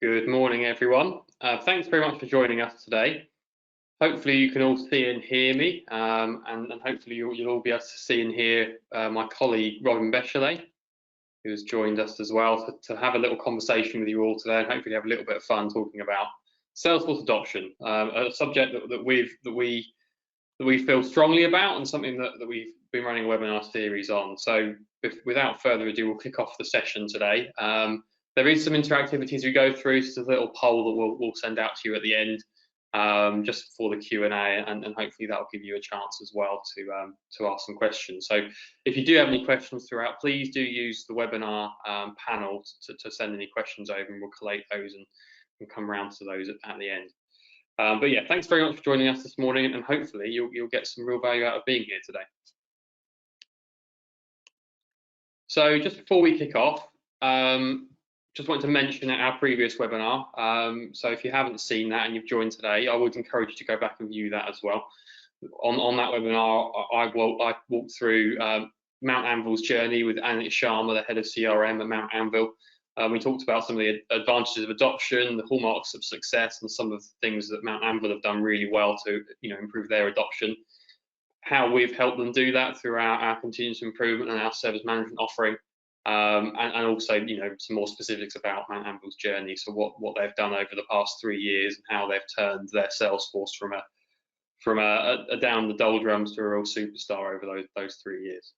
Good morning, everyone. Thanks very much for joining us today. Hopefully you can all see and hear me, and hopefully you'll all be able to see and hear my colleague Robin Bechelet, who has joined us as well to have a little conversation with you all today, and hopefully have a little bit of fun talking about Salesforce adoption, a subject that we feel strongly about, and something that we've been running a webinar series on. So without further ado, we'll kick off the session today. There is some interactivity as we go through, so there's a little poll that we'll send out to you at the end, just before the Q&A, and hopefully that'll give you a chance as well to ask some questions. So if you do have any questions throughout, please do use the webinar panel to send any questions over, and we'll collate those and come around to those at the end. But yeah, thanks very much for joining us this morning, and hopefully you'll get some real value out of being here today. So just before we kick off, just wanted to mention our previous webinar. So if you haven't seen that and you've joined today, I would encourage you to go back and view that as well. On that webinar, I walked through Mount Anvil's journey with Anit Sharma, the head of CRM at Mount Anvil. We talked about some of the advantages of adoption, the hallmarks of success, and some of the things that Mount Anvil have done really well to improve their adoption. How we've helped them do that through our continuous improvement and our service management offering. And also, some more specifics about Mount Anvil's journey. So what they've done over the past 3 years, and how they've turned their Salesforce from a down the doldrums to a real superstar over those 3 years.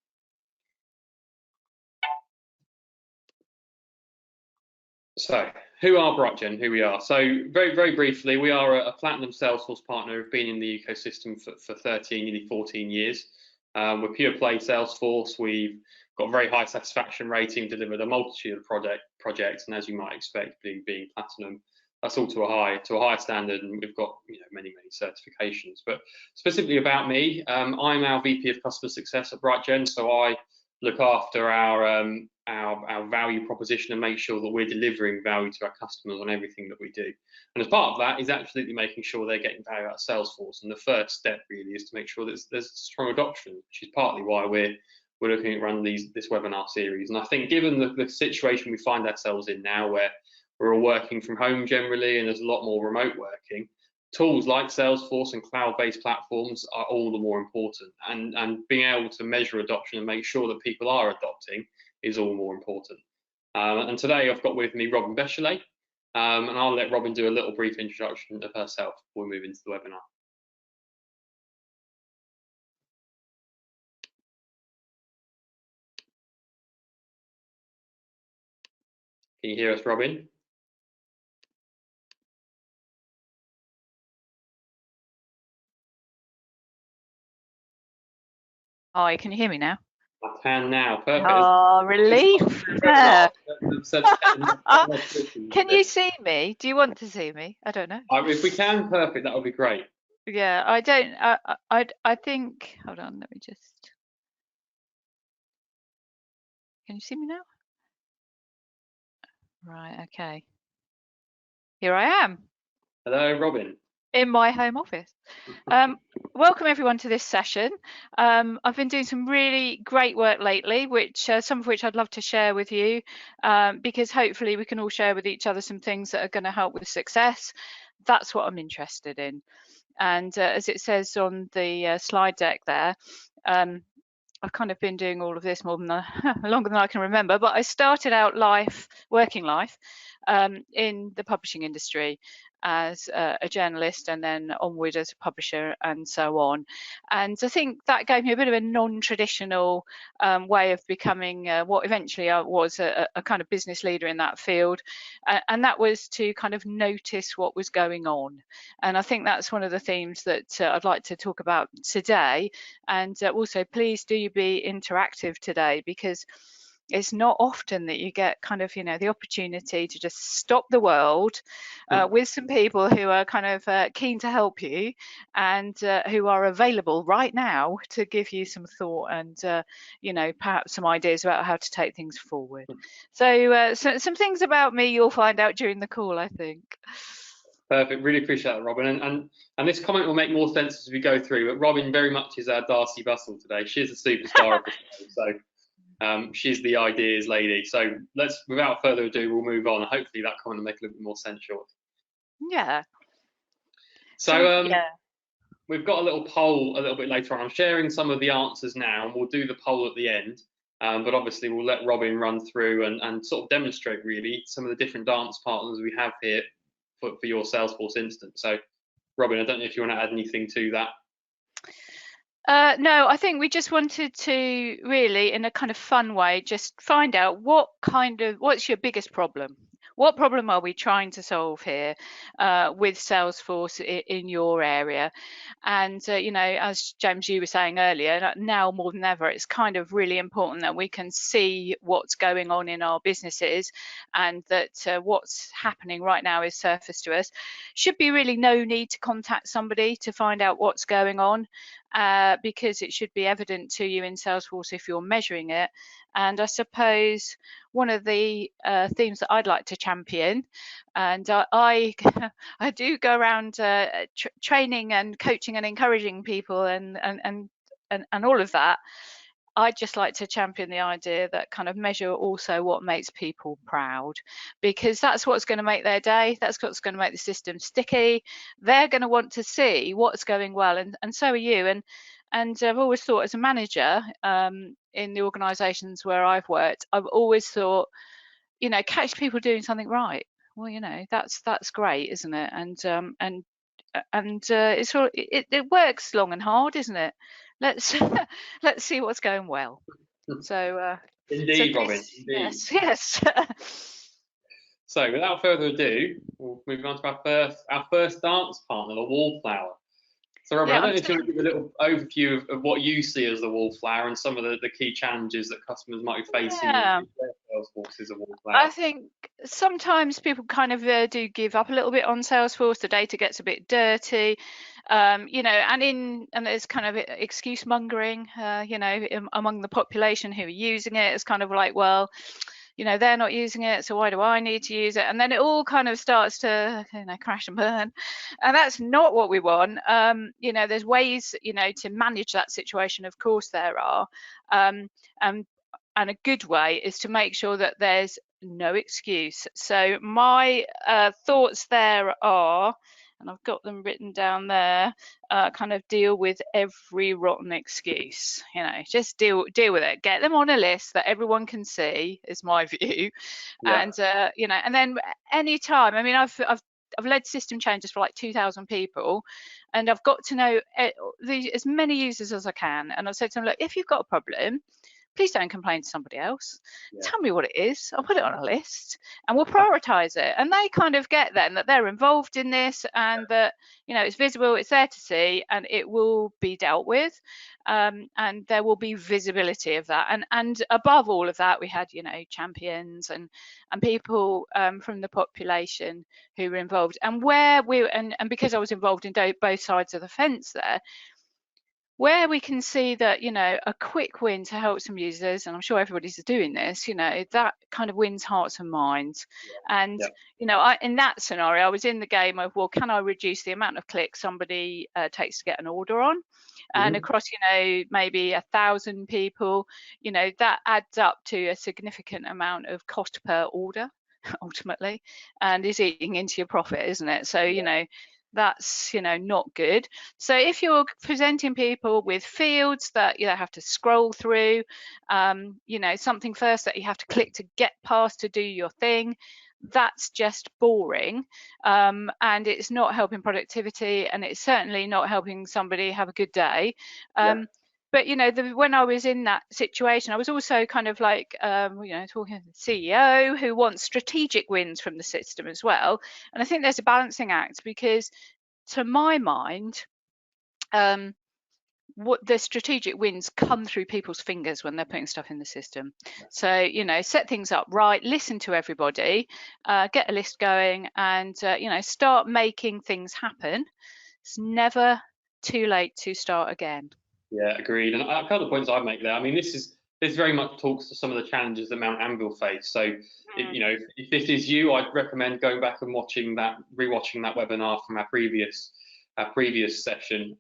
So who are BrightGen? Who we are? So very briefly, we are a platinum Salesforce partner. We've been in the ecosystem for 13, nearly 14 years. We're pure play Salesforce. We've got a very high satisfaction rating, delivered a multitude of projects, and as you might expect, being platinum, that's all to a high standard, and we've got many certifications. But specifically about me, I'm our VP of Customer Success at BrightGen, so I look after our value proposition and make sure that we're delivering value to our customers on everything that we do. And as part of that is absolutely making sure they're getting value out of Salesforce. And the first step really is to make sure that there's strong adoption, which is partly why we're looking at running this webinar series. And I think given the situation we find ourselves in now, where we're all working from home generally, and there's a lot more remote working, tools like Salesforce and cloud-based platforms are all the more important. And being able to measure adoption and make sure that people are adopting is all more important. And today I've got with me Robin Bechelet, and I'll let Robin do a little brief introduction of herself before we move into the webinar. Can you hear us, Robin? Hi, can you hear me now? I can now. Perfect. Oh, relief. Can you see me? Do you want to see me? I don't know. If we can, perfect. That would be great. Yeah, I don't. I think. Hold on. Let me just. Can you see me now? Right. Okay. Here I am. Hello, Robin. In my home office. Welcome everyone to this session. I've been doing some really great work lately, some of which I'd love to share with you, because hopefully we can all share with each other some things that are going to help with success. That's what I'm interested in. And as it says on the slide deck there, I've kind of been doing all of this longer than I can remember, but I started out working life in the publishing industry as a journalist, and then onward as a publisher, and so on. And I think that gave me a bit of a non-traditional way of becoming what eventually I was a kind of business leader in that field, and that was to kind of notice what was going on. And I think that's one of the themes that I'd like to talk about today. And also, please do be interactive today, because it's not often that you get kind of the opportunity to just stop the world with some people who are kind of keen to help you, and who are available right now to give you some thought and perhaps some ideas about how to take things forward. So some things about me you'll find out during the call, I think. Perfect. Really appreciate that, Robin. And this comment will make more sense as we go through. But Robin very much is our Darcy Bustle today. She's a superstar of the show. So She's the ideas lady. So let's, without further ado, we'll move on. Hopefully that kind of make a little bit more sense shortly. Yeah. So yeah. we've got a little poll a little bit later on. I'm sharing some of the answers now, and we'll do the poll at the end. But obviously, we'll let Robin run through and sort of demonstrate really some of the different dance partners we have here for your Salesforce instance. So, Robin, I don't know if you want to add anything to that. No, I think we just wanted to really, in a kind of fun way, just find out what's your biggest problem? What problem are we trying to solve here with Salesforce in your area? And, as James, you were saying earlier, now more than ever, it's kind of really important that we can see what's going on in our businesses, and that what's happening right now is surfaced to us. Should be really no need to contact somebody to find out what's going on. Because it should be evident to you in Salesforce if you're measuring it. And I suppose one of the themes that I'd like to champion, and I do go around training and coaching and encouraging people and all of that. I'd just like to champion the idea that kind of measure also what makes people proud, because that's what's going to make their day. That's what's going to make the system sticky. They're going to want to see what's going well, and so are you. And I've always thought, as a manager in the organisations where I've worked, I've always thought, catch people doing something right. Well, that's great, isn't it? And it works long and hard, isn't it? Let's let's see what's going well. So Indeed, Robin. Indeed. yes. So without further ado, we'll move on to our first dance partner, the wallflower. So Robin, I don't know if you want to give a little overview of what you see as the wallflower and some of the key challenges that customers might be facing with their Salesforce as a wallflower. I think sometimes people kind of do give up a little bit on Salesforce. The data gets a bit dirty, and there's kind of excuse mongering, among the population who are using it. It's kind of like, well, they're not using it, so why do I need to use it? And then it all kind of starts to, crash and burn. And that's not what we want. There's ways, to manage that situation. Of course there are. And a good way is to make sure that there's no excuse. So my thoughts there are, and I've got them written down there, kind of deal with every rotten excuse. Just deal with it. Get them on a list that everyone can see, is my view. Yeah. And and then any time. I mean, I've led system changes for like 2,000 people, and I've got to know as many users as I can. And I've said to them, look, if you've got a problem, please don't complain to somebody else. Tell me what it is. I'll put it on a list and we'll prioritize it. And they kind of get then that they're involved in this, and that, it's visible, it's there to see, and it will be dealt with. And there will be visibility of that. And above all of that, we had, champions and people from the population who were involved. And and because I was involved in both sides of the fence there, where we can see that, a quick win to help some users, and I'm sure everybody's doing this, that kind of wins hearts and minds. And, in that scenario, I was in the game of, well, can I reduce the amount of clicks somebody takes to get an order on? And across, maybe 1,000 people, that adds up to a significant amount of cost per order, ultimately, and is eating into your profit, isn't it? So, that's not good. So if you're presenting people with fields that you have to scroll through, something first that you have to click to get past to do your thing, that's just boring, and it's not helping productivity, and it's certainly not helping somebody have a good day. But when I was in that situation, I was also kind of like, talking to the CEO who wants strategic wins from the system as well. And I think there's a balancing act, because to my mind, what the strategic wins come through people's fingers when they're putting stuff in the system. So, set things up right, listen to everybody, get a list going, and, start making things happen. It's never too late to start again. Yeah, agreed. And a couple of points I'd make there. I mean, this very much talks to some of the challenges that Mount Anvil face. So, if this is you, I'd recommend going back and rewatching that webinar from our previous session.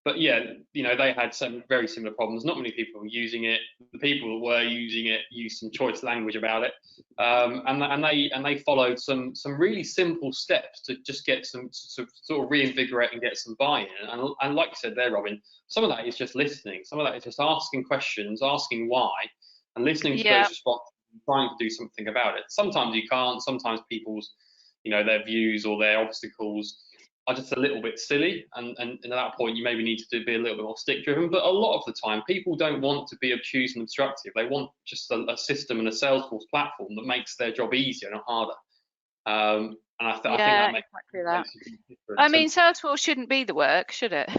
but yeah, they had some very similar problems. Not many people were using it. The people that were using it used some choice language about it, and they followed some really simple steps to just get some to sort of reinvigorate and get some buy-in. And like you said there, Robin, some of that is just listening. Some of that is just asking questions, asking why, and listening to those Yeah. responses, and trying to do something about it. Sometimes you can't. Sometimes people's their views or their obstacles are just a little bit silly, and at that point you maybe need to be a little bit more stick driven. But a lot of the time people don't want to be obtuse and obstructive. They want just a system and a Salesforce platform that makes their job easier and harder. And I think Yeah, that exactly that. makes a huge I difference. mean, And Salesforce shouldn't be the work, should it?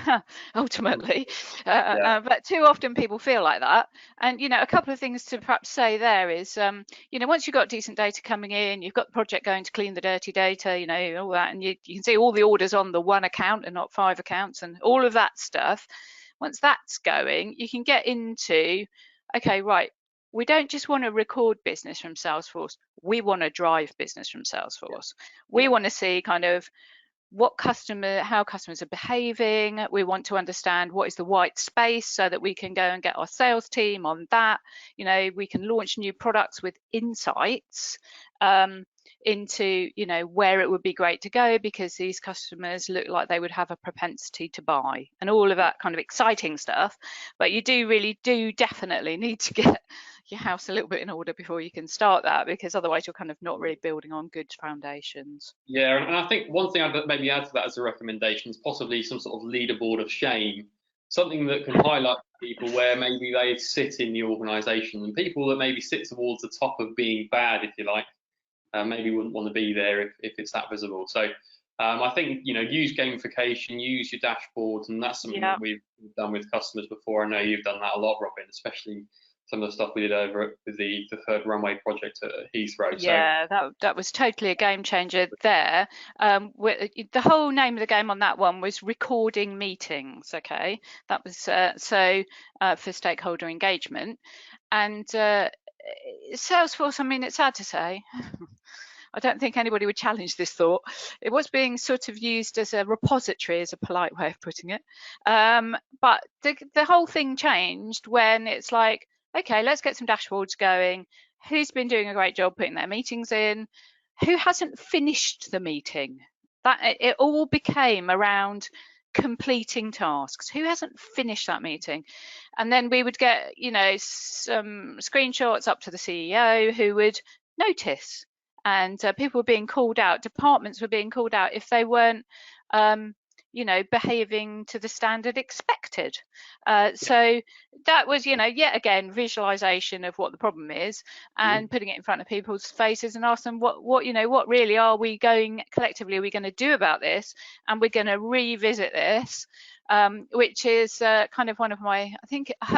Ultimately, yeah, but too often people feel like that. And a couple of things to perhaps say there is, once you've got decent data coming in, you've got the project going to clean the dirty data, all that, and you can see all the orders on the one account and not 5 accounts, and all of that stuff. Once that's going, you can get into, okay, right. We don't just want to record business from Salesforce. We want to drive business from Salesforce. yeah, We want to see kind of how customers are behaving. We want to understand what is the white space so that we can go and get our sales team on that. We can launch new products with insights into where it would be great to go because these customers look like they would have a propensity to buy and all of that kind of exciting stuff. But you do definitely need to get your house a little bit in order before you can start that, because otherwise you're kind of not really building on good foundations. yeah. And I think one thing I'd maybe add to that as a recommendation is possibly some sort of leaderboard of shame, something that can highlight people where maybe they sit in the organisation, and people that maybe sit towards the top of being bad, if you like, maybe wouldn't want to be there if it's that visible. So I think use gamification, use your dashboards, and that's something Yeah. that we've done with customers before. I know you've done that a lot, Robin, especially some of the stuff we did over with the third runway project at Heathrow. So Yeah, that was totally a game changer there. The whole name of the game on that one was recording meetings. Okay, that was for stakeholder engagement. And Salesforce, I mean, it's sad to say, I don't think anybody would challenge this thought. It was being sort of used as a repository, is a polite way of putting it. But the whole thing changed when it's like, okay, let's get some dashboards going. Who's been doing a great job putting their meetings in? Who hasn't finished the meeting? That it all became around completing tasks. Who hasn't finished that meeting? And then we would get, some screenshots up to the CEO who would notice, and people were being called out, departments were being called out if they weren't behaving to the standard expected. So that was yet again visualization of what the problem is, and putting it in front of people's faces and ask them what really are we going collectively are we going to do about this, and we're going to revisit this. Which is kind of one of my,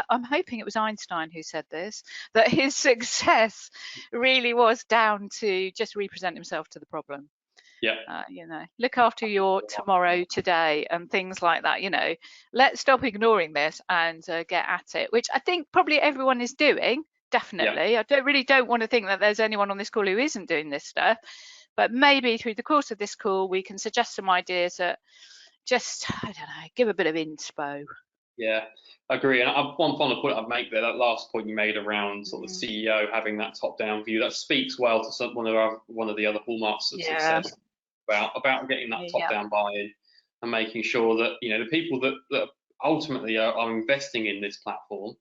I'm hoping it was Einstein who said this, that his success really was down to just represent himself to the problem. yeah, Look after your tomorrow today and things like that. Let's stop ignoring this and get at it, which I think probably everyone is doing. yeah. Definitely. I don't want to think that there's anyone on this call who isn't doing this stuff, but maybe through the course of this call we can suggest some ideas that just, I don't know, give a bit of inspo. Yeah, I agree. And one final point I'd make there, that last point you made around sort of the Mm, CEO having that top-down view, that speaks well to one of the other hallmarks of yeah, success about getting that yeah, top-down buy-in and making sure that the people that ultimately are investing in this platform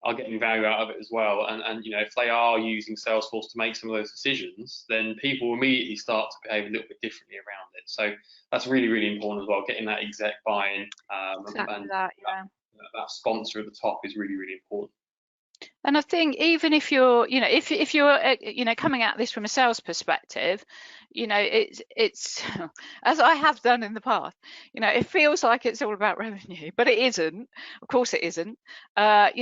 are getting value out of it as well. And if they are using Salesforce to make some of those decisions, then people immediately start to behave a little bit differently around it. So that's really, really important as well, getting that exec buy-in, exactly and that. Yeah. that sponsor at the top is really, really important. And I think even if you're, if you're, coming at this from a sales perspective, it's as I have done in the past. It feels like it's all about revenue, but it isn't. Of course, it isn't. I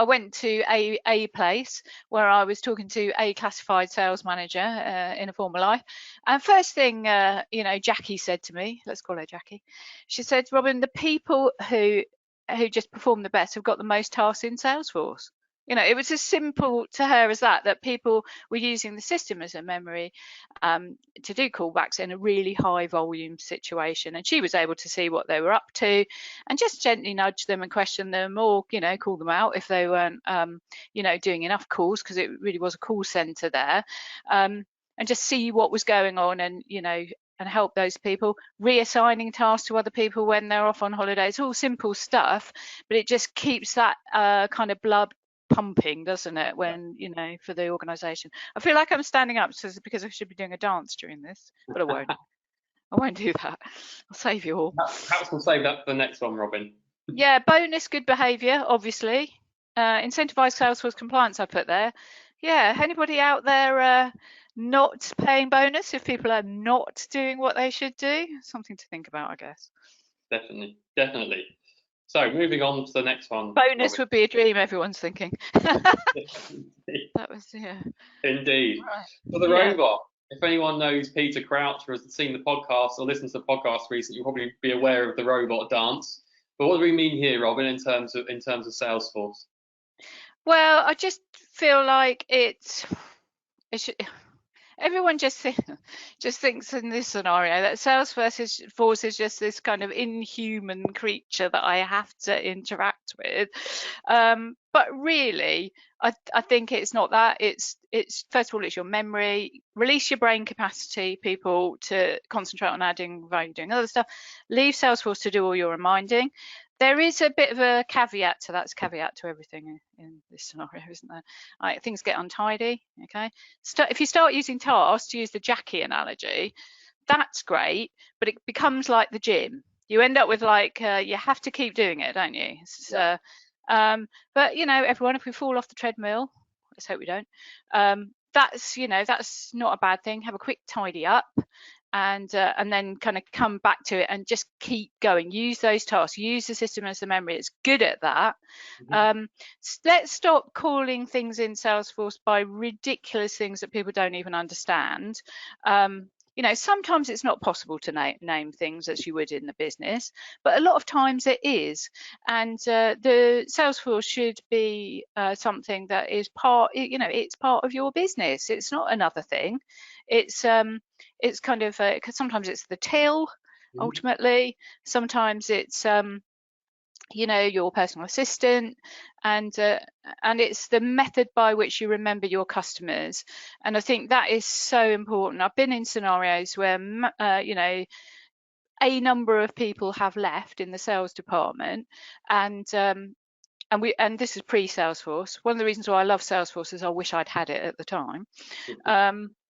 went to a place where I was talking to a classified sales manager in a former life, and first thing, Jackie said to me, let's call her Jackie. She said, "Robin, the people who just perform the best have got the most tasks in Salesforce." You know, it was as simple to her as that people were using the system as a memory to do callbacks in a really high volume situation. And she was able to see what they were up to and just gently nudge them and question them, or, you know, call them out if they weren't, you know, doing enough calls, because it really was a call center there. And just see what was going on, and, you know, and help those people, reassigning tasks to other people when they're off on holidays. All simple stuff, but it just keeps that kind of blood pumping, doesn't it, when, you know, for the organization. I feel like I'm standing up because I should be doing a dance during this, but I won't do that. I'll save you all. Perhaps we'll save that for the next one, Robin. Yeah, bonus good behavior, obviously. Incentivize Salesforce compliance, I put there. Yeah, anybody out there not paying bonus if people are not doing what they should do? Something to think about, I guess. Definitely. So moving on to the next one. Bonus Robin. would be a dream, everyone's thinking. That was, yeah. Indeed. Right. For the robot, if anyone knows Peter Crouch or has seen the podcast or listened to the podcast recently, you'll probably be aware of the robot dance. But what do we mean here, Robin, in terms of Salesforce? Well, I just feel like it should, everyone just thinks in this scenario that Salesforce is just this kind of inhuman creature that I have to interact with. But really, I think it's not that. It's first of all, it's your memory. Release your brain capacity, people, to concentrate on adding value, doing other stuff. Leave Salesforce to do all your reminding. There is a bit of a caveat to that. It's caveat to everything in this scenario, isn't there? Like, things get untidy. Okay, if you start using tasks, to use the Jackie analogy, that's great, but it becomes like the gym. You end up with, like, you have to keep doing it, don't you? But, you know, everyone, if we fall off the treadmill, let's hope we don't, that's, you know, that's not a bad thing. Have a quick tidy up, and then kind of come back to it and just keep going. Use those tasks, use the system as the memory. It's good at that. Let's stop calling things in Salesforce by ridiculous things that people don't even understand. You know, sometimes it's not possible to name things as you would in the business, but a lot of times it is. And the Salesforce should be something that is part, you know, it's part of your business. It's not another thing. It's kind of, sometimes it's the till, ultimately. Sometimes it's, you know, your personal assistant, and it's the method by which you remember your customers. And I think that is so important. I've been in scenarios where, you know, a number of people have left in the sales department, and this is pre-Salesforce. One of the reasons why I love Salesforce is I wish I'd had it at the time.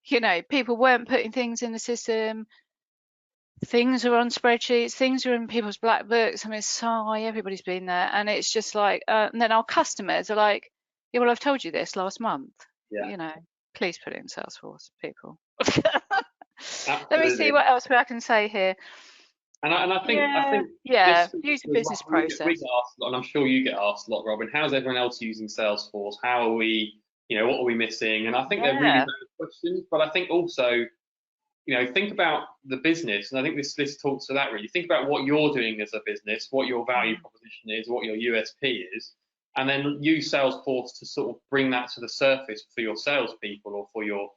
You know, people weren't putting things in the system. Things are on spreadsheets, things are in people's black books. I mean, sigh, everybody's been there. And it's just like, and then our customers are like, yeah, well, I've told you this last month. You know, please put it in Salesforce, people. Let me see what else I can say here. And I think use a business process. We get asked a lot, and I'm sure you get asked a lot, Robin. How's everyone else using Salesforce? How are we? You know, what are we missing? And I think they're really valid questions. But I think also, you know, think about the business, and I think this talks to that really. Think about what you're doing as a business, what your value proposition is, what your USP is, and then use Salesforce to sort of bring that to the surface for your salespeople, or for your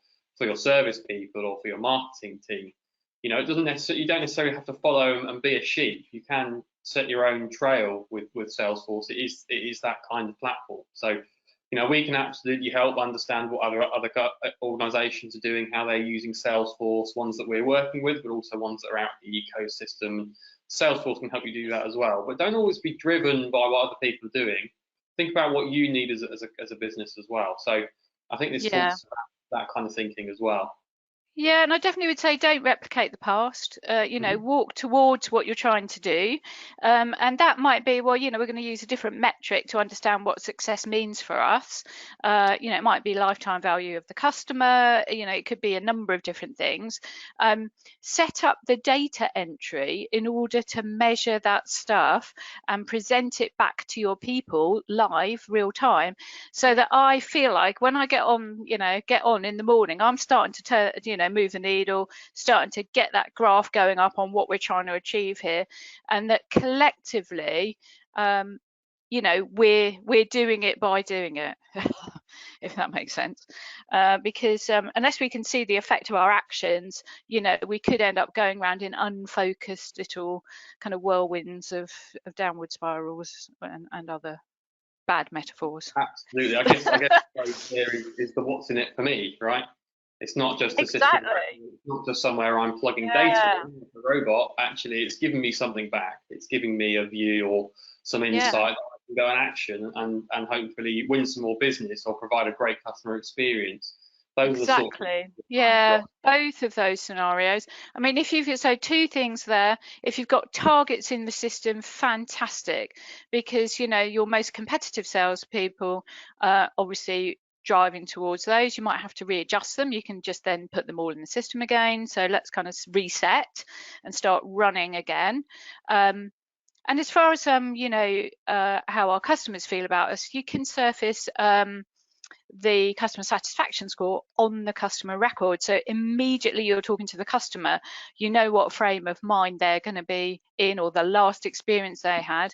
service people, or for your marketing team. You know, you don't necessarily have to follow and be a sheep. You can set your own trail with Salesforce. It is that kind of platform. So, you know, we can absolutely help understand what other organisations are doing, how they're using Salesforce, ones that we're working with, but also ones that are out in the ecosystem. Salesforce can help you do that as well. But don't always be driven by what other people are doing. Think about what you need as a business as well. So I think this talks about that kind of thinking as well. Yeah, and I definitely would say don't replicate the past. You know, walk towards what you're trying to do. And that might be, well, you know, we're going to use a different metric to understand what success means for us. You know, it might be lifetime value of the customer. You know, it could be a number of different things. Set up the data entry in order to measure that stuff and present it back to your people live, real time, so that I feel like when I get on in the morning, I'm starting to move the needle, starting to get that graph going up on what we're trying to achieve here, and that collectively we're doing it by doing it, if that makes sense. Because unless we can see the effect of our actions, we could end up going around in unfocused little kind of whirlwinds of downward spirals and other bad metaphors. Absolutely. I guess there is the what's in it for me, right? It's not just a system. Exactly. It's not just somewhere I'm plugging data Yeah. in, the robot. Actually, it's giving me something back. It's giving me a view or some insight that I can go and action and hopefully win some more business or provide a great customer experience. Those are the sort of Exactly. things Yeah, both of those scenarios. I mean, if you've so two things there. If you've got targets in the system, fantastic, because your most competitive salespeople obviously driving towards those. You might have to readjust them. You can just then put them all in the system again. So let's kind of reset and start running again. And as far as how our customers feel about us, you can surface the customer satisfaction score on the customer record. So immediately you're talking to the customer, you know what frame of mind they're going to be in or the last experience they had.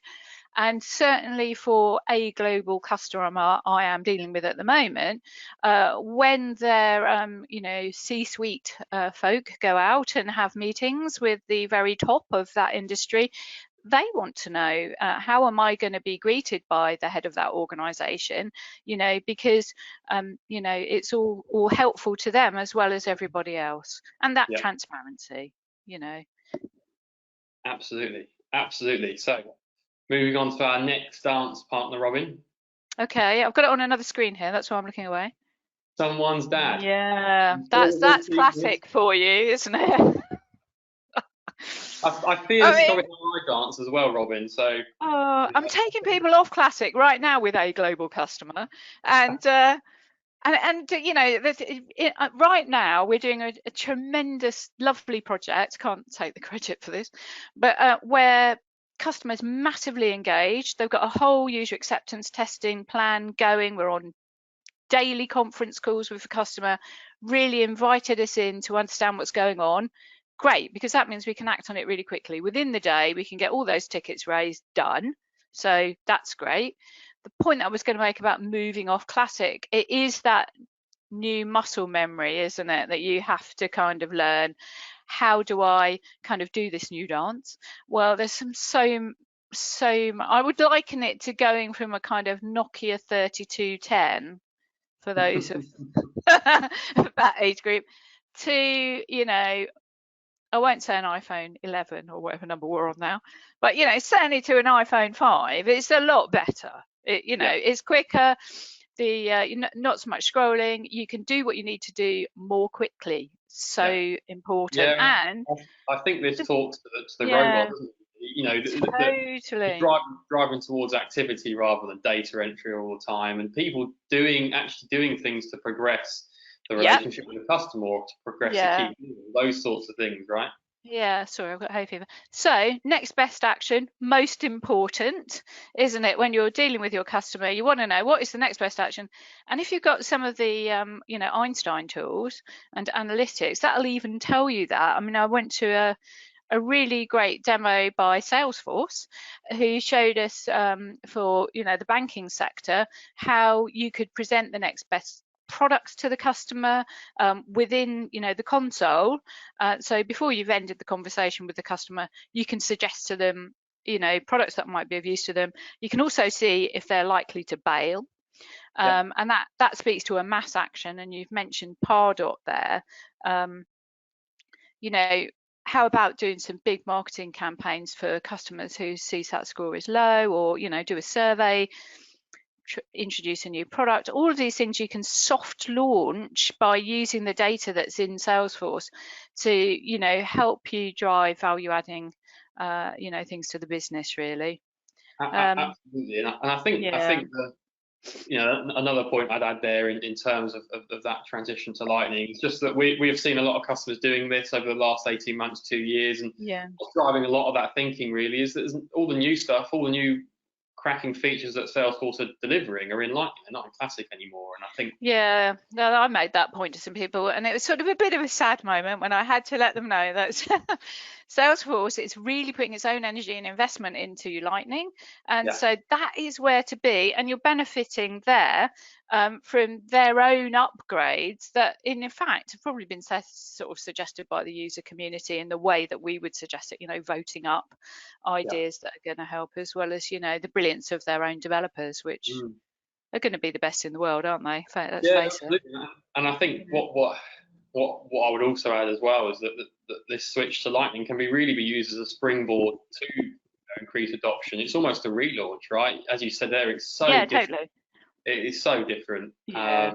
And certainly for a global customer I am dealing with at the moment, when their C-suite folk go out and have meetings with the very top of that industry, they want to know how am I going to be greeted by the head of that organization, because it's all helpful to them as well as everybody else, and that transparency. Absolutely. So moving on to our next dance partner, Robin. Okay, I've got it on another screen here, that's why I'm looking away. Someone's dad. Yeah, that's classic for you, isn't it? I feel it's probably how I dance as well, Robin. So I'm taking people off classic right now with a global customer, and right now we're doing a tremendous, lovely project. Can't take the credit for this, but where customers massively engaged. They've got a whole user acceptance testing plan going. We're on daily conference calls with the customer, really invited us in to understand what's going on. Great, because that means we can act on it really quickly. Within the day, we can get all those tickets raised, done. So that's great. The point I was going to make about moving off classic, it is that new muscle memory, isn't it, that you have to kind of learn. How do I kind of do this new dance? Well, there's I would liken it to going from a kind of Nokia 3210 for those of that age group to I won't say an iPhone 11 or whatever number we're on now, but certainly to an iPhone 5. It's a lot better. It's quicker. Not so much scrolling. You can do what you need to do more quickly. So important. And I think this talks to the robot, doesn't it? Totally. Driving towards activity rather than data entry all the time, and people actually doing things to progress the relationship with the customer or to progress the key, those sorts of things, right? Yeah, sorry, I've got hay fever. So next best action, most important, isn't it? When you're dealing with your customer, you want to know what is the next best action. And if you've got some of the, Einstein tools and analytics, that'll even tell you that. I mean, I went to a really great demo by Salesforce, who showed us for the banking sector how you could present the next best products to the customer within the console. So before you've ended the conversation with the customer, you can suggest to them products that might be of use to them. You can also see if they're likely to bail. And that speaks to a mass action. And you've mentioned Pardot there. How about doing some big marketing campaigns for customers whose CSAT score is low, or do a survey, introduce a new product. All of these things you can soft launch by using the data that's in Salesforce to help you drive value adding things to the business, really. Absolutely. And I think another point I'd add there in terms of that transition to Lightning is just that we have seen a lot of customers doing this over the last 18 months, 2 years, and what's driving a lot of that thinking really is that all the new stuff, all the new cracking features that Salesforce are delivering are in Lightning, they're not in Classic anymore. And I think I made that point to some people, and it was sort of a bit of a sad moment when I had to let them know that Salesforce is really putting its own energy and investment into Lightning, and Yeah. so that is where to be, and you're benefiting there from their own upgrades that in fact have probably been sort of suggested by the user community in the way that we would suggest it, voting up Yeah. ideas that are going to help, as well as the brilliance of their own developers, which Mm. are going to be the best in the world, aren't they? Let's Yeah, face it. absolutely. And I think Yeah. what I would also add as well is that this switch to Lightning can really be used as a springboard to increase adoption. It's almost a relaunch, right? As you said there, it's so Yeah, different. totally. It is so different, Yeah.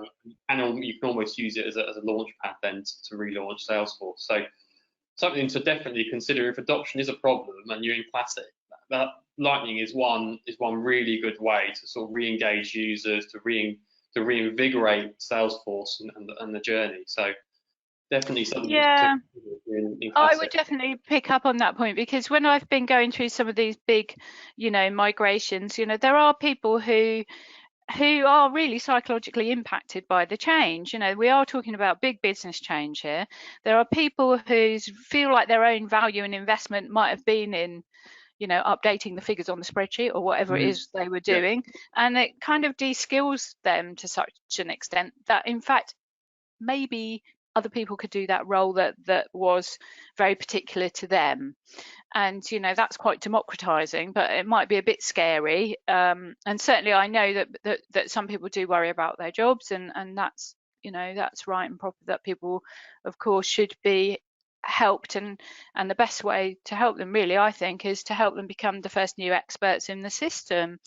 and you can almost use it as a launch pad then to relaunch Salesforce. So something to definitely consider if adoption is a problem and you're in Classic. That Lightning is one really good way to sort of re-engage users, to reinvigorate Salesforce and the journey. So definitely something to Yeah. consider in I would Classic. definitely pick up on that point, because when I've been going through some of these big, migrations, there are people who are really psychologically impacted by the change. We are talking about big business change here. There are people who feel like their own value and investment might have been in, updating the figures on the spreadsheet or whatever it Mm. is they were Yeah. doing. And it kind of de-skills them to such an extent that, in fact, maybe other people could do that role that was very particular to them. And that's quite democratizing, but it might be a bit scary. And certainly I know that some people do worry about their jobs, and that's that's right and proper, that people of course should be helped. And the best way to help them, really, I think, is to help them become the first new experts in the system,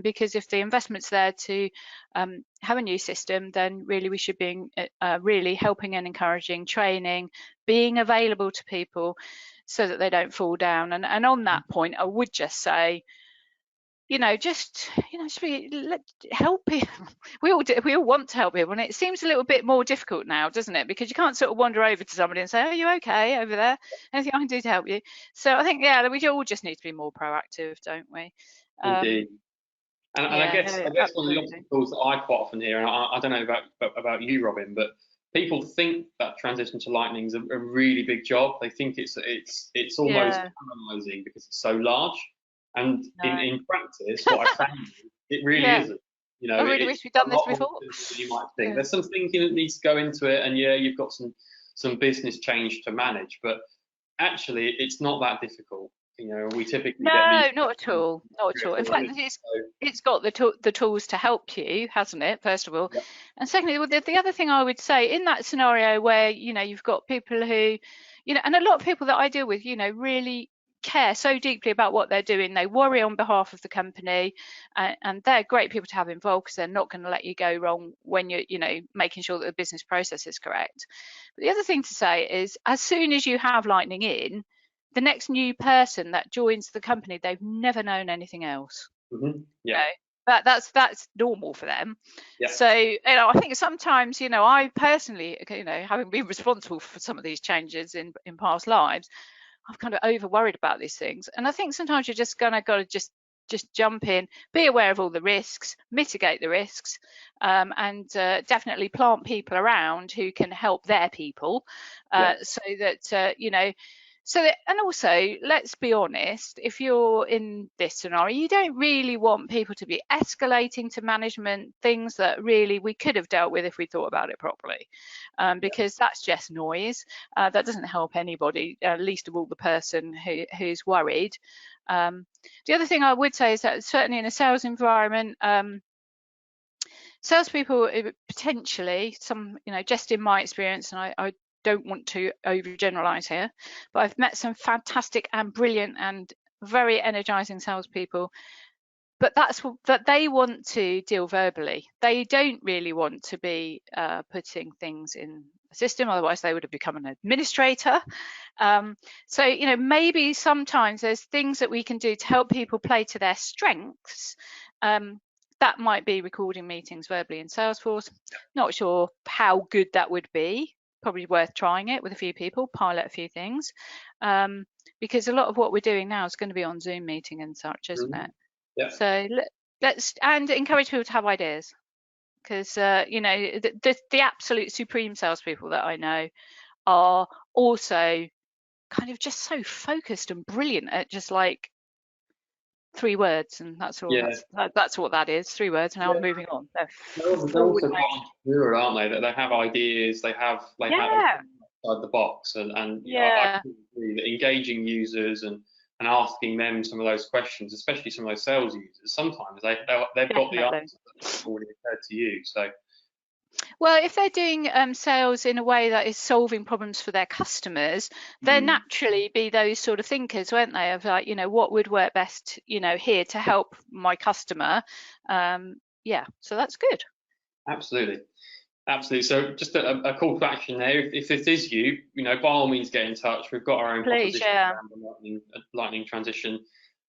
because if the investment's there to have a new system, then really we should be really helping and encouraging training, being available to people so that they don't fall down. And on that point, I would just say, help people. We all want to help people, and it seems a little bit more difficult now, doesn't it? Because you can't sort of wander over to somebody and say, "Are you okay over there? Anything I can do to help you?" So I think, yeah, we all just need to be more proactive, don't we? Indeed. And I Yeah, guess no, one of the absolutely. obstacles that I quite often hear, and I don't know about you, Robin, but people think that transition to Lightning is a really big job. They think it's almost Yeah, paralyzing because it's so large. And no. in practice, what I found is it really Yeah, isn't. I really It's wish we'd done a this lot more before. simple than you might think. Yeah. There's some thinking that needs to go into it, and yeah, you've got some business change to manage, but actually, it's not that difficult. We typically get No, these not at all. Not at three or all. In four fact, weeks. So it's got the tools to help you, hasn't it? First of all, yeah. and secondly, well, the other thing I would say, in that scenario where you've got people who, and a lot of people that I deal with, really care so deeply about what they're doing. They worry on behalf of the company, and they're great people to have involved, because they're not going to let you go wrong when you're, making sure that the business process is correct. But the other thing to say is, as soon as you have Lightning in, the next new person that joins the company, they've never known anything else. Yeah. That's normal for them. Yeah. So I think sometimes, I personally, having been responsible for some of these changes in past lives, I've kind of over worried about these things. And I think sometimes you're just gonna got to just jump in, be aware of all the risks, mitigate the risks, and definitely plant people around who can help their people, Yeah. so that and also, let's be honest, if you're in this scenario, you don't really want people to be escalating to management things that really we could have dealt with if we thought about it properly, Yeah. because that's just noise. That doesn't help anybody, least of all the person who's worried. The other thing I would say is that certainly in a sales environment, salespeople potentially, some, just in my experience, and I don't want to overgeneralize here, but I've met some fantastic and brilliant and very energizing salespeople, but that they want to deal verbally. They don't really want to be putting things in a system, otherwise they would have become an administrator. So maybe sometimes there's things that we can do to help people play to their strengths. That might be recording meetings verbally in Salesforce. Not sure how good that would be. Probably worth trying it with a few people, pilot a few things, because a lot of what we're doing now is going to be on Zoom meeting and such, isn't it? Yeah. So let's and encourage people to have ideas, because the absolute supreme salespeople that I know are also kind of just so focused and brilliant at just like 3 words, and that's all. Yeah. That's what that is, 3 words. Now I'm moving on. They're They're forward also quite motion. entrepreneurial, aren't they? That they have ideas, they Yeah, think outside the box, and you know, I yeah, completely agree that engaging users and asking them some of those questions, especially some of those sales users, sometimes they've got the definitely. answer that's already occurred to you. So Well, if they're doing sales in a way that is solving problems for their customers, they'll mm, naturally be those sort of thinkers, won't they? Of like, what would work best, here to help my customer. Yeah, so that's good. absolutely. Absolutely. So just a call to action there. If this is you, by all means get in touch. We've got our own Please, proposition yeah. around the lightning transition,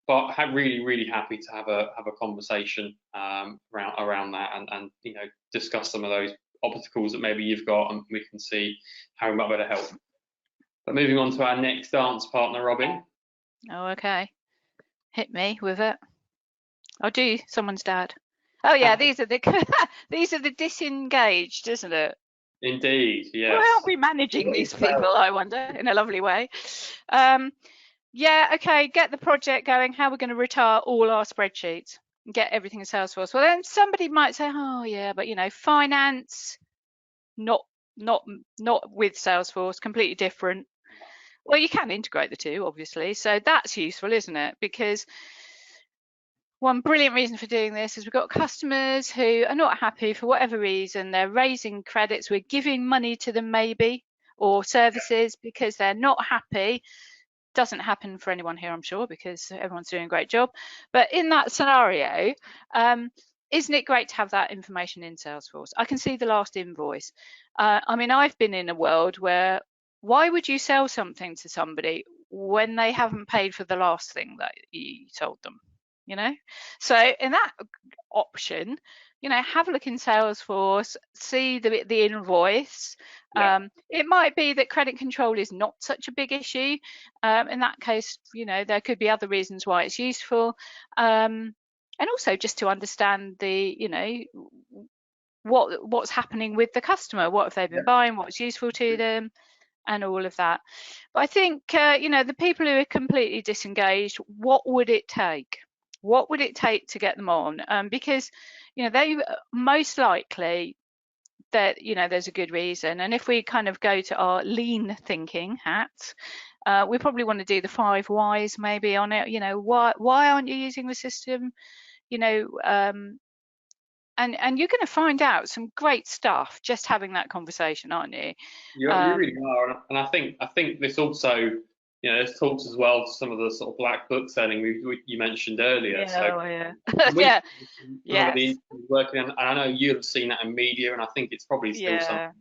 but really happy to have a conversation around that and discuss some of those obstacles that maybe you've got, and we can see how we might be able to help. But moving on to our next dance partner, Robin. Oh, okay. Hit me with it. I'll do someone's dad. Oh yeah, Ah, these are the these are the disengaged, isn't it? indeed, Well, yes. aren't we managing What these is sales? people, I wonder, in a lovely way? Um, yeah, okay, get the project going. How we're going to retire all our spreadsheets and get everything in Salesforce. Well, then somebody might say, oh yeah, but finance, not not not with Salesforce, completely different. Well, you can integrate the two, obviously. So that's useful, isn't it? Because one brilliant reason for doing this is we've got customers who are not happy for whatever reason. They're raising credits. We're giving money to them maybe, or services because they're not happy. Doesn't happen for anyone here, I'm sure, because everyone's doing a great job. But in that scenario, isn't it great to have that information in Salesforce? I can see the last invoice. I mean, I've been in a world where why would you sell something to somebody when they haven't paid for the last thing that you sold them? You know, so in that option, have a look in Salesforce, see the invoice. Yeah, It might be that credit control is not such a big issue. In that case, there could be other reasons why it's useful. And also just to understand what's happening with the customer, what have they been yeah, buying, what's useful to them, and all of that. But I think, the people who are completely disengaged, what would it take? What would it take to get them on? Because, they most likely that, there's a good reason. And if we kind of go to our lean thinking hats, we probably want to do the 5 whys maybe on it. Why aren't you using the system? You know, um, and you're going to find out some great stuff just having that conversation, aren't you? you really Um, are, and I think this also, this talks as well to some of the sort of black book selling you mentioned earlier. So yeah, yeah, when we yeah, some of the yes, industries working on, and I know you have seen that in media, and I think it's probably still something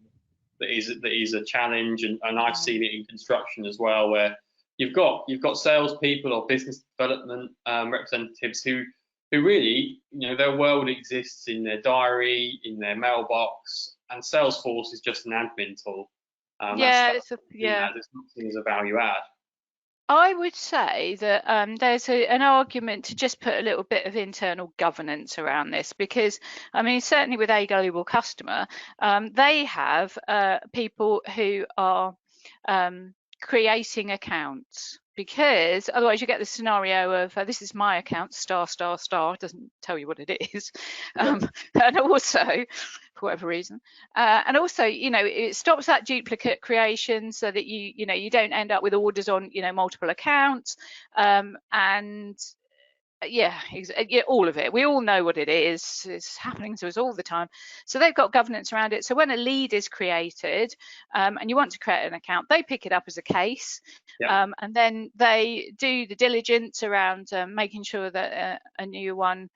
yeah. that is a challenge, and I've Mm. seen it in construction as well, where you've got salespeople or business development representatives who really, their world exists in their diary, in their mailbox, and Salesforce is just an admin tool. That's Yeah, that's seen yeah. as it's not seen as a value add. I would say that there's an argument to just put a little bit of internal governance around this because, I mean, certainly with a global customer, they have people who are creating accounts because otherwise you get the scenario of this is my account, star, star, star, doesn't tell you what it is. Yeah, And also, for whatever reason, and also, it stops that duplicate creation so that you don't end up with orders on, multiple accounts. And yeah, yeah, all of it. We all know what it is. It's happening to us all the time. So they've got governance around it. So when a lead is created and you want to create an account, they pick it up as a case. yeah, And then they do the diligence around making sure that a new one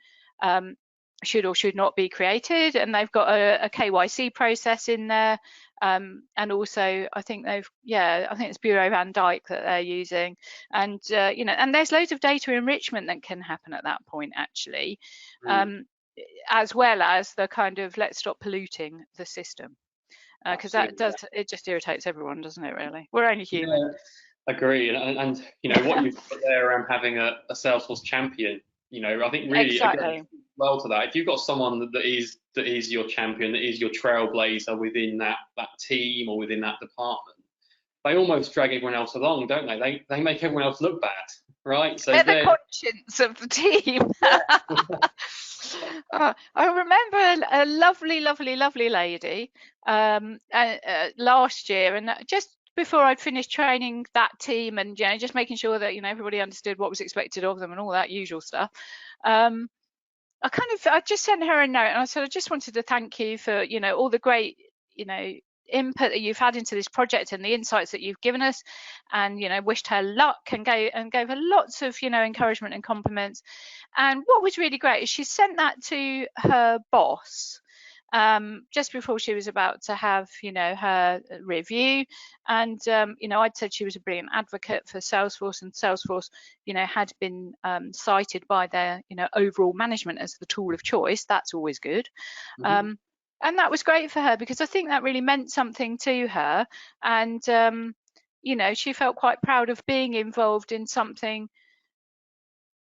should or should not be created. And they've got a KYC process in there. And also, I think it's Bureau van Dijk that they're using, and and there's loads of data enrichment that can happen at that point actually, mm, as well as the kind of let's stop polluting the system, because absolutely. it just irritates everyone, doesn't it? Really, we're only human. Yeah, agree. And what you've got there around having a Salesforce champion, I think really again Exactly. well to that. If you've got someone that is your champion, that is your trailblazer within that team or within that department, they almost drag everyone else along, don't they? They make everyone else look bad, right? So They're the they're conscience of the team. I remember a lovely, lovely, lovely lady last year, and just before I'd finished training that team, and just making sure that everybody understood what was expected of them and all that usual stuff. I just sent her a note and I said, I just wanted to thank you for, all the great, input that you've had into this project and the insights that you've given us, and, wished her luck and gave her lots of, encouragement and compliments. And what was really great is she sent that to her boss just before she was about to have, her review. And, I'd said she was a brilliant advocate for Salesforce, and Salesforce, had been cited by their, overall management as the tool of choice. That's always good. Mhm. And that was great for her, because I think that really meant something to her. And, she felt quite proud of being involved in something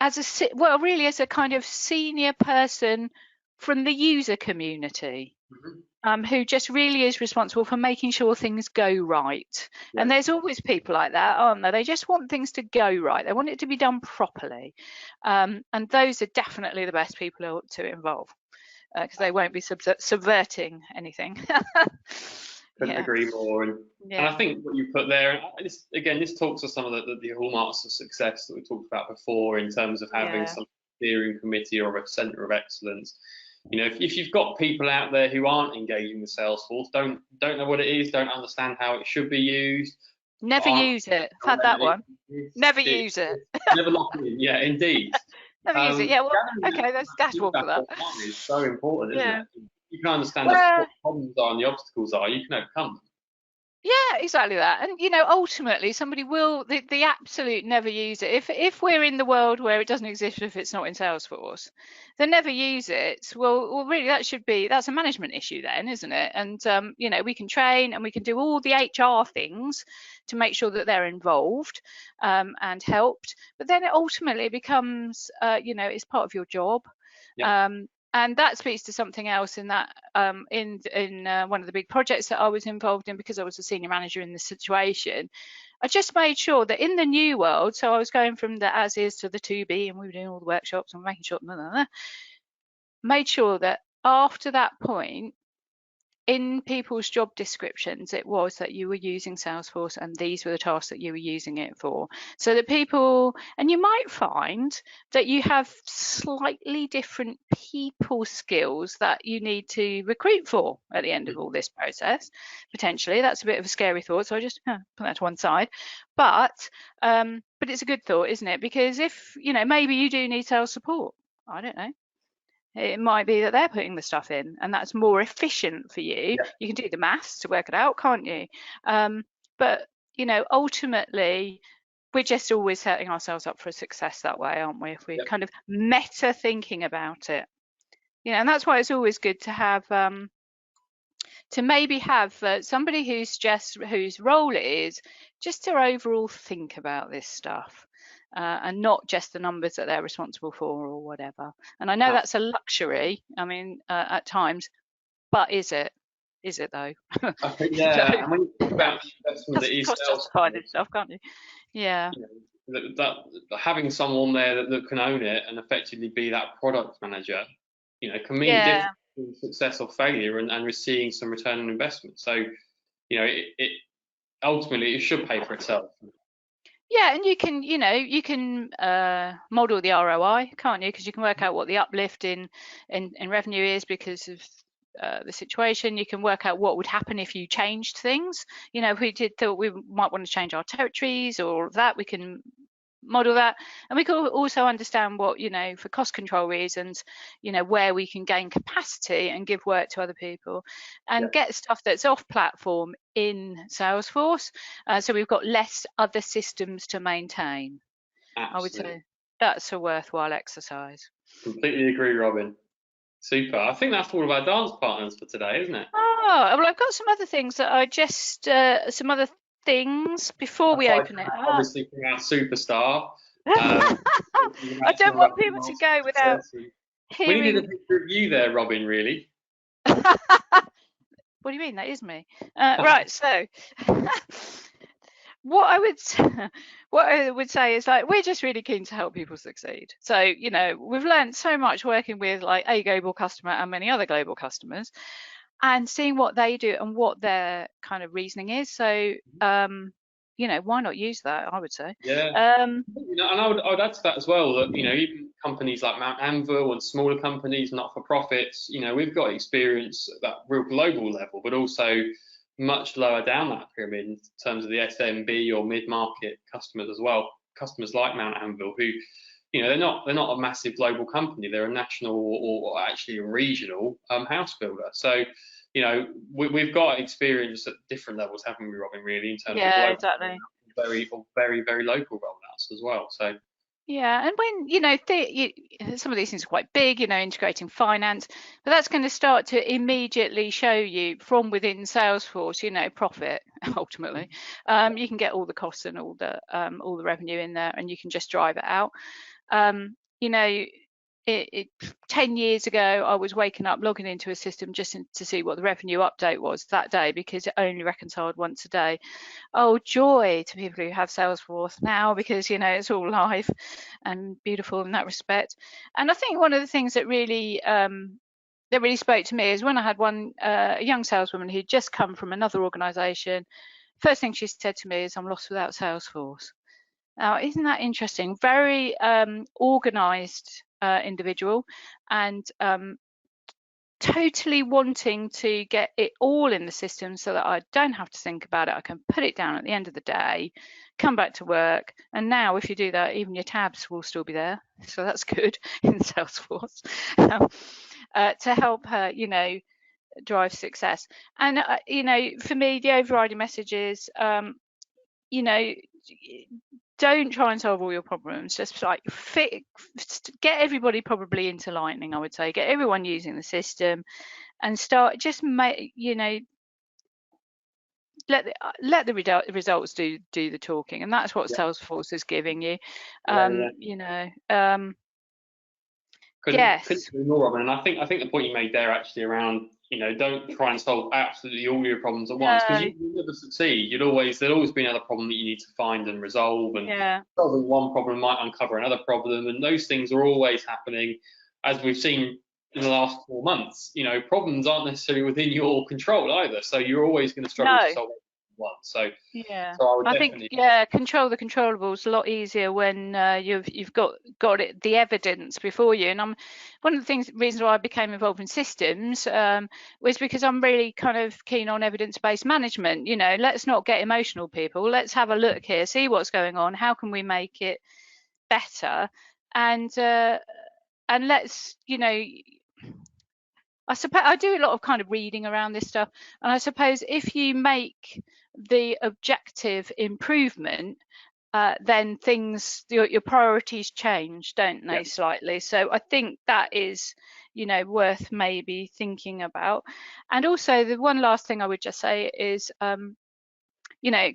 really as a kind of senior person from the user community. Mhm. Who just really is responsible for making sure things go right. Yeah. And there's always people like that, aren't there? They just want things to go right. They want it to be done properly. And those are definitely the best people to involve, because they won't be subverting anything. Couldn't Yeah, agree more. And I yeah, think what you put there, and this talks to some of the hallmarks of success that we talked about before, in terms of having yeah. some steering committee or a centre of excellence. If you've got people out there who aren't engaging with Salesforce, don't know what it is, don't understand how it should be used, Never aren't use it. I've had that one. Never use it. never lock it in. Yeah, indeed. Never use it. Yeah, well, Gathering okay, that's one feedback for that. online is so important, isn't Yeah. it? You can understand Well, what the problems are and the obstacles are. You can overcome them. yeah, exactly that. And ultimately somebody will the absolute never use it. If we're in the world where it doesn't exist, if it's not in Salesforce, then never use it. Well, really that's a management issue then, isn't it? And we can train and we can do all the HR things to make sure that they're involved and helped. But then it ultimately becomes it's part of your job. Yeah, And that speaks to something else in that in one of the big projects that I was involved in, because I was a senior manager in this situation. I just made sure that in the new world, so I was going from the as is to the to be, and we were doing all the workshops and making sure, made sure that after that point, in people's job descriptions, it was that you were using Salesforce and these were the tasks that you were using it for. So that people, and you might find that you have slightly different people skills that you need to recruit for at the end of all this process. Potentially, that's a bit of a scary thought. So I just put that to one side. But it's a good thought, isn't it? Because if, maybe you do need sales support. I don't know. It might be that they're putting the stuff in and that's more efficient for you. yeah, You can do the maths to work it out, can't you? But, ultimately, we're just always setting ourselves up for success that way, aren't we? If we're yeah, kind of meta thinking about it. And that's why it's always good to have to maybe have somebody whose role it is just to overall think about this stuff and not just the numbers that they're responsible for or whatever. And I know that's a luxury, I mean, at times, but is it? Is it though? I think, yeah. And when you talk about the investment that is Cost justify this Salesforce, stuff, can't you? Yeah. that having someone there that can own it and effectively be that product manager, can mean Yeah. different success or failure, and we're seeing some return on investment. So, it ultimately it should pay for itself. Yeah, and you can model the ROI, can't you? Because you can work out what the uplift in revenue is because of the situation. You can work out what would happen if you changed things. If we thought we might want to change our territories or that, we can model that, and we can also understand what for cost control reasons, where we can gain capacity and give work to other people Yeah, and get stuff that's off platform in Salesforce, so we've got less other systems to maintain. I would absolutely. say that's a worthwhile exercise. Completely agree, Robin. Super. I think that's all of our dance partners for today, isn't it? Oh, well, I've got some other things that I just some other things before we Aside open from it that, up. obviously from our superstar, talking I about some don't of our want people to hallmarks go of without success. And we needed a hearing. picture of you there, Robin, really. What do you mean? That is me. Right, so what I would what I would say is like we're just really keen to help people succeed. So we've learned so much working with like a global customer and many other global customers, and seeing what they do and what their kind of reasoning is. So why not use that? I would say. Yeah. And I would add to that as well that even companies like Mount Anvil and smaller companies, not for profits, we've got experience at that real global level, but also much lower down that pyramid in terms of the SMB or mid-market customers as well. Customers like Mount Anvil, who they're not a massive global company, they're a national or actually a regional house builder. So we've got experience at different levels, haven't we, Robin? Really, in terms of Yeah, global, exactly. very, very, very local rollouts as well. So Yeah, and when some of these things are quite big, integrating finance, but that's going to start to immediately show you from within Salesforce, profit ultimately. You can get all the costs and all the revenue in there, and you can just drive it out. Um, you know, 10 years ago, I was waking up, logging into a system just to see what the revenue update was that day because it only reconciled once a day. Oh, joy to people who have Salesforce now because it's all live and beautiful in that respect. And I think one of the things that really spoke to me is when I had a young saleswoman who'd just come from another organisation. First thing she said to me is, "I'm lost without Salesforce." Now, isn't that interesting? Very organised individual, and totally wanting to get it all in the system so that I don't have to think about it. I can put it down at the end of the day, come back to work. And now if you do that, even your tabs will still be there. So that's good in Salesforce to help her, drive success. And, for me, the overriding message is, you know, don't try and solve all your problems. Just like get everybody probably into Lightning, I would say. Get everyone using the system and start just make let the results do the talking, and that's what yeah, Salesforce is giving you. yeah, yeah. Couldn't Yes, agree more, Robin. And I think the point you made there actually around don't try and solve absolutely all your problems at once because no, you never succeed. There'll always be another problem that you need to find and resolve, and yeah, solving one problem might uncover another problem, and those things are always happening, as we've seen in the last 4 months. Problems aren't necessarily within your control either, so you're always going to struggle to no. solve one. So, Yeah, so I would I think definitely, control the controllables a lot easier when you've got the evidence before you. And one of the reasons why I became involved in systems was because I'm really kind of keen on evidence-based management. Let's not get emotional, people. Let's have a look here, see what's going on. How can we make it better? And let's I suppose I do a lot of kind of reading around this stuff, and I suppose if you make the objective improvement, then your priorities change, don't yeah, they, slightly? So I think that is, worth maybe thinking about. And also, the one last thing I would just say is,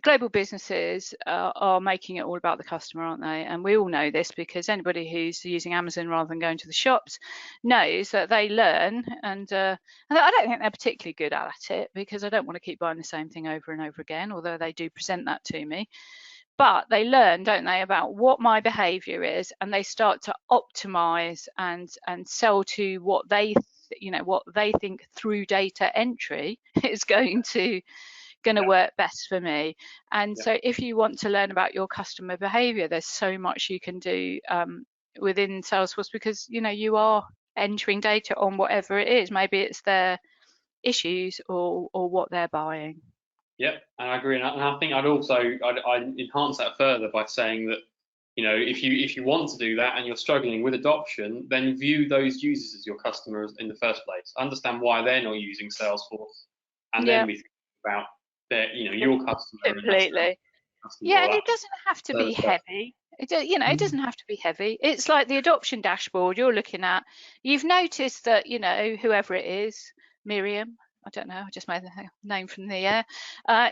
global businesses are making it all about the customer, aren't they? And we all know this because anybody who's using Amazon rather than going to the shops knows that they learn, and I don't think they're particularly good at it because I don't want to keep buying the same thing over and over again, although they do present that to me. But they learn, don't they, about what my behavior is, and they start to optimize and sell to what they think through data entry is going to yeah, work best for me. And yeah. so if you want to learn about your customer behavior, there's so much you can do within Salesforce because you are entering data on whatever it is. Maybe it's their issues or what they're buying. Yep, and I agree, and I think I'd enhance that further by saying that if you want to do that and you're struggling with adoption, then view those users as your customers in the first place. Understand why they're not using Salesforce, and Yeah, then we think about your customer and that's completely. customer Yeah, and it rollout doesn't have to be service stuff. heavy. It doesn't have to be heavy. It's like the adoption dashboard you're looking at. You've noticed that, whoever it is, Miriam, I don't know, I just made the name from the air,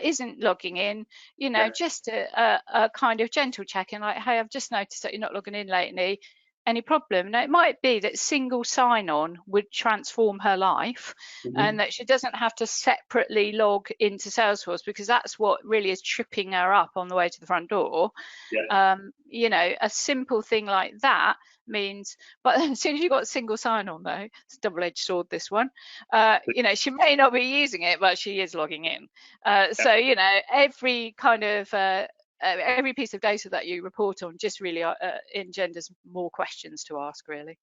isn't logging in. Yeah, Just a kind of gentle check-in, like, hey, I've just noticed that you're not logging in lately. any problem. Now, it might be that single sign-on would transform her life, and that she doesn't have to separately log into Salesforce, because that's what really is tripping her up on the way to the front door. Yeah. You know, a simple thing like that means, but as soon as you've got single sign-on, though, it's a double-edged sword, this one. You know, she may not be using it, but she is logging in. So, you know, every kind of every piece of data that you report on just really engenders more questions to ask, really.